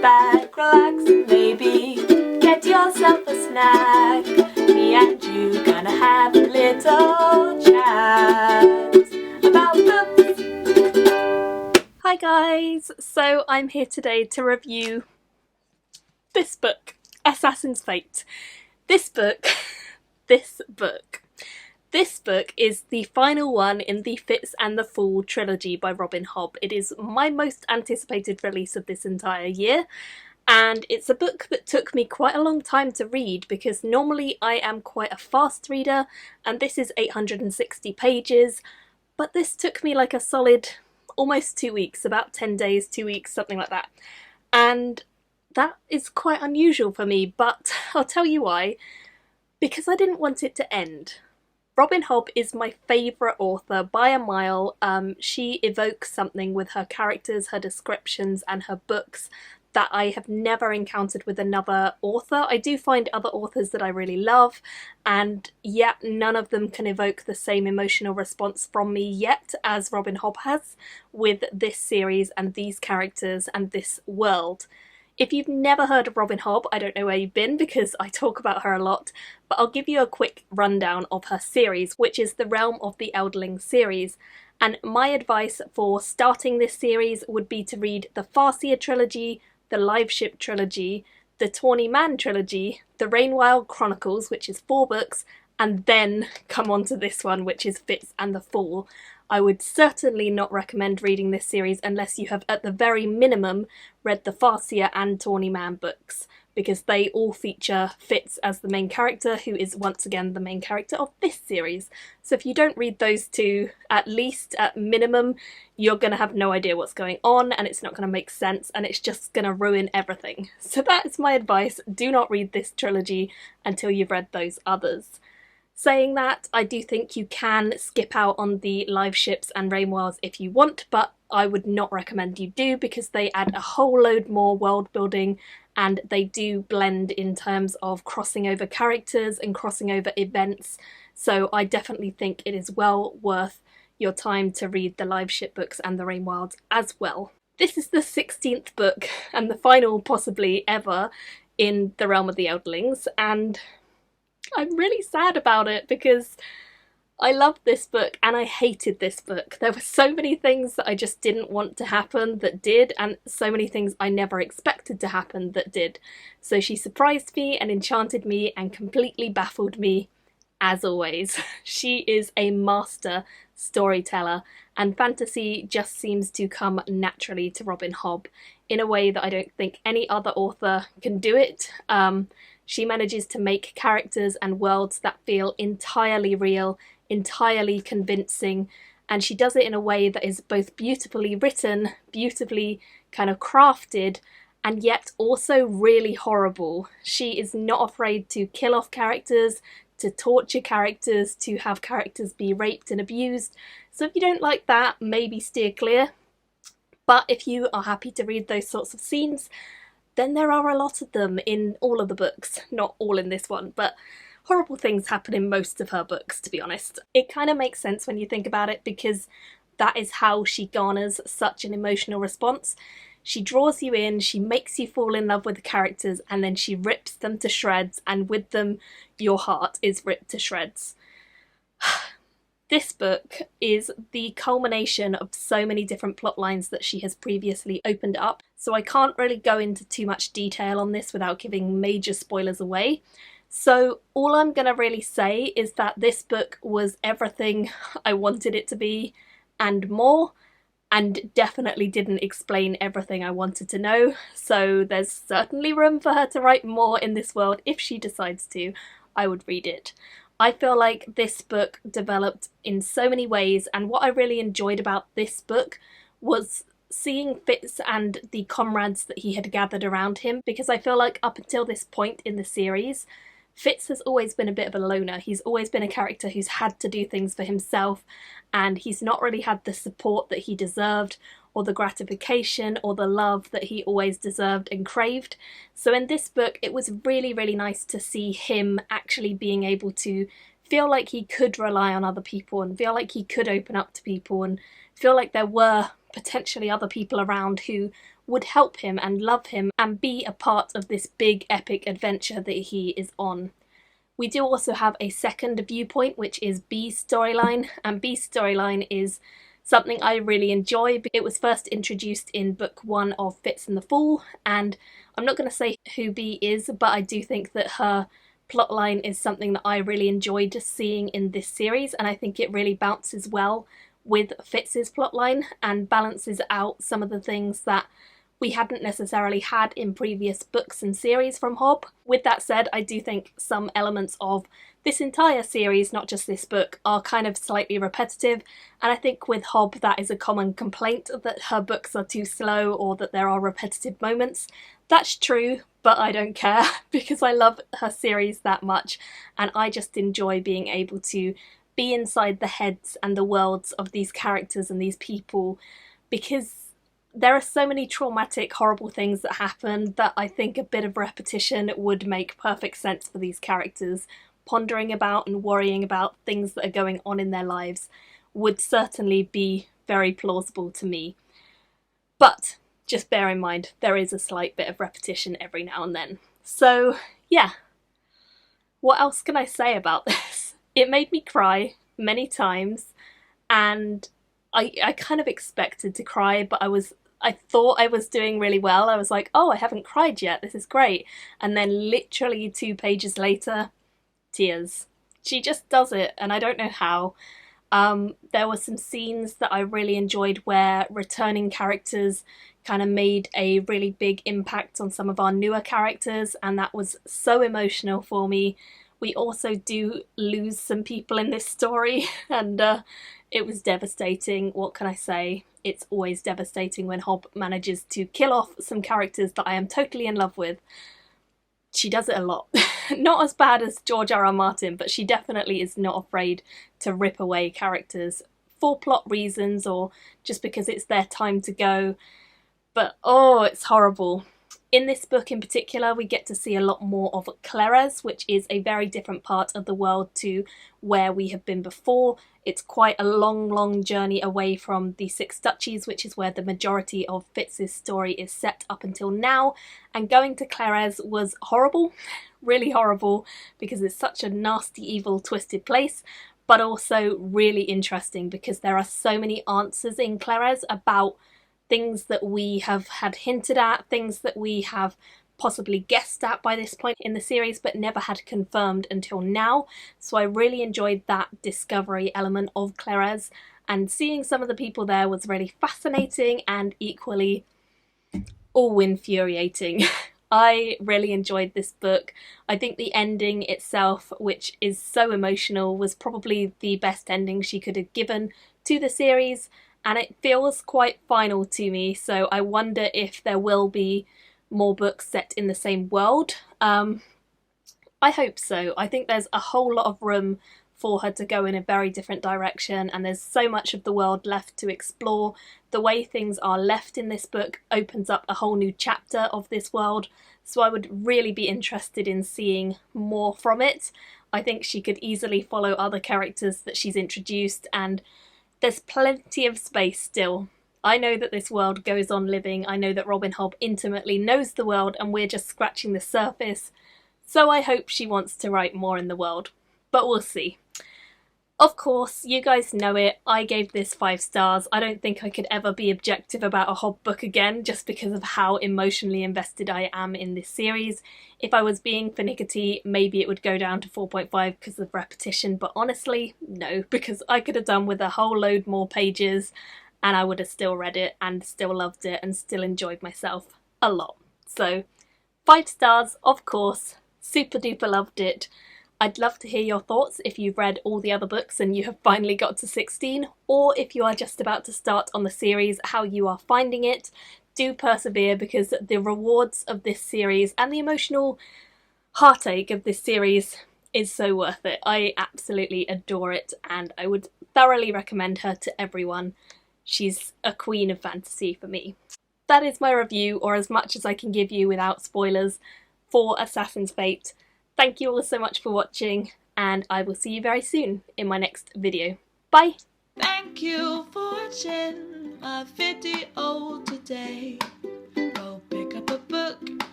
back, relax, and maybe get yourself a snack. Me and you gonna have a little chat about books. Hi guys, so I'm here today to review this book, Assassin's Fate. This book is the final one in the Fitz and the Fool trilogy by Robin Hobb. It is my most anticipated release of this entire year, and it's a book that took me quite a long time to read because normally I am quite a fast reader, and this is 860 pages, but this took me like a solid almost 2 weeks, about 10 days, 2 weeks, something like that. And that is quite unusual for me, but I'll tell you why. Because I didn't want it to end. Robin Hobb is my favourite author by a mile. She evokes something with her characters, her descriptions and her books that I have never encountered with another author. I do find other authors that I really love, and yet none of them can evoke the same emotional response from me yet as Robin Hobb has with this series and these characters and this world. If you've never heard of Robin Hobb, I don't know where you've been because I talk about her a lot, but I'll give you a quick rundown of her series, which is the Realm of the Eldling series. And my advice for starting this series would be to read the Farseer trilogy, the Live Ship trilogy, the Tawny Man trilogy, the Rainwild Chronicles, which is 4 books, and then come on to this one, which is Fitz and the Fool. I would certainly not recommend reading this series unless you have at the very minimum read the Farseer and Tawny Man books, because they all feature Fitz as the main character, who is once again the main character of this series. So if you don't read those two, at least at minimum, you're going to have no idea what's going on and it's not going to make sense and it's just going to ruin everything. So that's my advice. Do not read this trilogy until you've read those others. Saying that, I do think you can skip out on the Live Ships and Rainwilds if you want, but I would not recommend you do because they add a whole load more world building and they do blend in terms of crossing over characters and crossing over events. So I definitely think it is well worth your time to read the Live Ship books and the Rainwilds as well. This is the 16th book and the final possibly ever in the Realm of the Eldlings, and I'm really sad about it because I loved this book and I hated this book. There were so many things that I just didn't want to happen that did, and so many things I never expected to happen that did. So she surprised me and enchanted me and completely baffled me, as always. She is a master storyteller, and fantasy just seems to come naturally to Robin Hobb in a way that I don't think any other author can do it. She manages to make characters and worlds that feel entirely real, entirely convincing, and she does it in a way that is both beautifully written, beautifully kind of crafted, and yet also really horrible. She is not afraid to kill off characters, to torture characters, to have characters be raped and abused. So if you don't like that, maybe steer clear. But if you are happy to read those sorts of scenes, then there are a lot of them in all of the books. Not all in this one, but horrible things happen in most of her books, to be honest. It kind of makes sense when you think about it because that is how she garners such an emotional response. She draws you in, she makes you fall in love with the characters, and then she rips them to shreds, and with them your heart is ripped to shreds. This book is the culmination of so many different plot lines that she has previously opened up, so I can't really go into too much detail on this without giving major spoilers away. So all I'm going to really say is that this book was everything I wanted it to be and more, and definitely didn't explain everything I wanted to know, so there's certainly room for her to write more in this world if she decides to. I would read it. I feel like this book developed in so many ways, and what I really enjoyed about this book was seeing Fitz and the comrades that he had gathered around him, because I feel like up until this point in the series, Fitz has always been a bit of a loner. He's always been a character who's had to do things for himself, and he's not really had the support that he deserved, or the gratification or the love that he always deserved and craved. So in this book it was really, really nice to see him actually being able to feel like he could rely on other people and feel like he could open up to people and feel like there were potentially other people around who would help him and love him and be a part of this big epic adventure that he is on. We do also have a second viewpoint, which is Bee's storyline, and Bee's storyline is something I really enjoy. It was first introduced in book 1 of Fitz and the Fool, and I'm not going to say who Bee is, but I do think that her plotline is something that I really enjoyed seeing in this series, and I think it really bounces well with Fitz's plotline and balances out some of the things that we hadn't necessarily had in previous books and series from Hobb. With that said, I do think some elements of this entire series, not just this book, are kind of slightly repetitive, and I think with Hobb that is a common complaint, that her books are too slow or that there are repetitive moments. That's true, but I don't care because I love her series that much, and I just enjoy being able to be inside the heads and the worlds of these characters and these people, because there are so many traumatic, horrible things that happen that I think a bit of repetition would make perfect sense for these characters. Pondering about and worrying about things that are going on in their lives would certainly be very plausible to me. But just bear in mind, there is a slight bit of repetition every now and then. So yeah, what else can I say about this? It made me cry many times, and I kind of expected to cry, but I thought I was doing really well. I was like, oh, I haven't cried yet, this is great. And then literally 2 pages later, tears. She just does it, and I don't know how. There were some scenes that I really enjoyed where returning characters kind of made a really big impact on some of our newer characters, and that was so emotional for me. We also do lose some people in this story, and it was devastating. What can I say? It's always devastating when Hobb manages to kill off some characters that I am totally in love with. She does it a lot. Not as bad as George R.R. Martin, but she definitely is not afraid to rip away characters for plot reasons or just because it's their time to go. But oh, it's horrible. In this book in particular, we get to see a lot more of Clarez, which is a very different part of the world to where we have been before. It's quite a long journey away from the Six Duchies, which is where the majority of Fitz's story is set up until now. And going to Clarez was horrible, really horrible, because it's such a nasty, evil, twisted place, but also really interesting because there are so many answers in Clarez about things that we have had hinted at, things that we have possibly guessed at by this point in the series but never had confirmed until now. So I really enjoyed that discovery element of Clarez, and seeing some of the people there was really fascinating and equally all infuriating. I really enjoyed this book. I think the ending itself, which is so emotional, was probably the best ending she could have given to the series, and it feels quite final to me, so I wonder if there will be more books set in the same world. I hope so. I think there's a whole lot of room for her to go in a very different direction, and there's so much of the world left to explore. The way things are left in this book opens up a whole new chapter of this world, so I would really be interested in seeing more from it. I think she could easily follow other characters that she's introduced, and there's plenty of space still. I know that this world goes on living. I know that Robin Hobb intimately knows the world and we're just scratching the surface. So I hope she wants to write more in the world. But we'll see. Of course, you guys know it, I gave this 5 stars. I don't think I could ever be objective about a Hobb book again just because of how emotionally invested I am in this series. If I was being finicky, maybe it would go down to 4.5 because of repetition, but honestly, no, because I could have done with a whole load more pages and I would have still read it and still loved it and still enjoyed myself a lot. So 5 stars, of course, super duper loved it. I'd love to hear your thoughts if you've read all the other books and you have finally got to 16, or if you are just about to start on the series, how you are finding it. Do persevere, because the rewards of this series and the emotional heartache of this series is so worth it. I absolutely adore it and I would thoroughly recommend her to everyone. She's a queen of fantasy for me. That is my review, or as much as I can give you without spoilers, for Assassin's Fate. Thank you all so much for watching, and I will see you very soon in my next video. Bye! Thank you for watching my video today.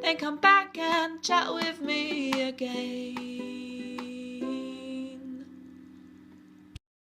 and come back and chat with me again.